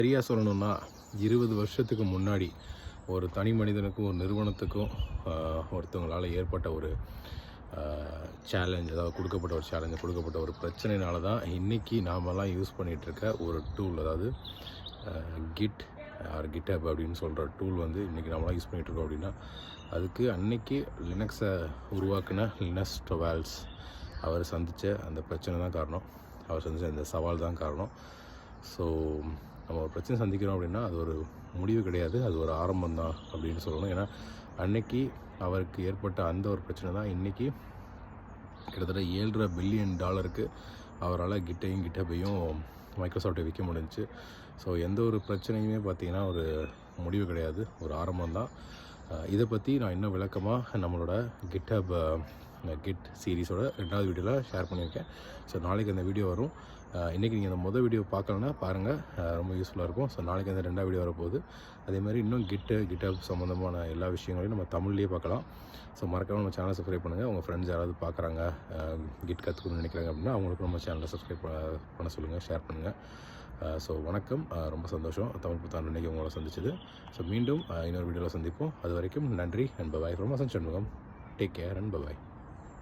சரியாக சொல்லணும்னா 20 வருஷத்துக்கு முன்னாடி ஒரு தனி மனிதனுக்கும் ஒரு நிறுவனத்துக்கும் ஒருத்தவங்களால் ஏற்பட்ட ஒரு சேலஞ்ச், அதாவது கொடுக்கப்பட்ட ஒரு சேலஞ்சு, கொடுக்கப்பட்ட ஒரு பிரச்சனைனால தான் இன்றைக்கி நாமெல்லாம் யூஸ் பண்ணிகிட்ருக்க ஒரு டூல், அதாவது கிட் ஆர் கிட்டப் அப்படின்னு சொல்கிற டூல் வந்து இன்றைக்கி நம்மளாம் யூஸ் பண்ணிகிட்ருக்கோம். அப்படின்னா அதுக்கு அன்னைக்கு லினக்ஸை உருவாக்குன லினஸ் டொவால்ஸ் அவர் சந்தித்த அந்த பிரச்சனை தான் காரணம், அவர் சந்தித்த அந்த சவால் தான் காரணம். ஸோ நம்ம ஒரு பிரச்சனை சந்திக்கிறோம் அப்படின்னா அது ஒரு முடிவு கிடையாது, அது ஒரு ஆரம்பம் தான் அப்படின்னு சொல்லணும். ஏன்னா அன்னைக்கு அவருக்கு ஏற்பட்ட அந்த ஒரு பிரச்சனை தான் இன்றைக்கி கிட்டத்தட்ட $7.5 பில்லியன் அவரால் கிட்டப்பையும் மைக்ரோசாஃப்ட்டை விற்க முடிஞ்சிச்சு. ஸோ எந்த ஒரு பிரச்சனையுமே பார்த்திங்கன்னா ஒரு முடிவு கிடையாது, ஒரு ஆரம்பம் தான். இதை பற்றி நான் இன்னும் விளக்கமாக நம்மளோட கிட் சீரீஸோட 2வது வீடியோவில் ஷேர் பண்ணியிருக்கேன். ஸோ நாளைக்கு அந்த வீடியோ வரும். இன்றைக்கி நீங்கள் அந்த மொதல் வீடியோ பார்க்கலன்னா பாருங்கள், ரொம்ப யூஸ்ஃபுல்லாக இருக்கும். ஸோ நாளைக்கு அந்த 2வது வீடியோ வரப்போகுது. அதேமாதிரி இன்னும் கிட்டப் சம்மந்தமான எல்லா விஷயங்களையும் நம்ம தமிழ்லேயே பார்க்கலாம். ஸோ மறக்காமல் நம்ம சேனலை சப்ஸ்கிரைப் பண்ணுங்கள். உங்கள் ஃப்ரெண்ட்ஸ் யாராவது பார்க்குறாங்க, கிட் கற்றுக்கணும்னு நினைக்கிறாங்க அப்படின்னா அவங்களுக்கு நம்ம சேனலை சப்ஸ்கிரைப் பண்ண சொல்லுங்கள், ஷேர் பண்ணுங்கள். ஸோ வணக்கம், ரொம்ப சந்தோஷம் தமிழ் புத்தாண்டு இன்றைக்கி உங்களை சந்திச்சது. ஸோ மீண்டும் இன்னொரு வீடியோவில் சந்திப்போம். அது வரைக்கும் நன்றி அண்ட் பபாய். ரொம்ப சந்தோஷம். Take care and bye bye.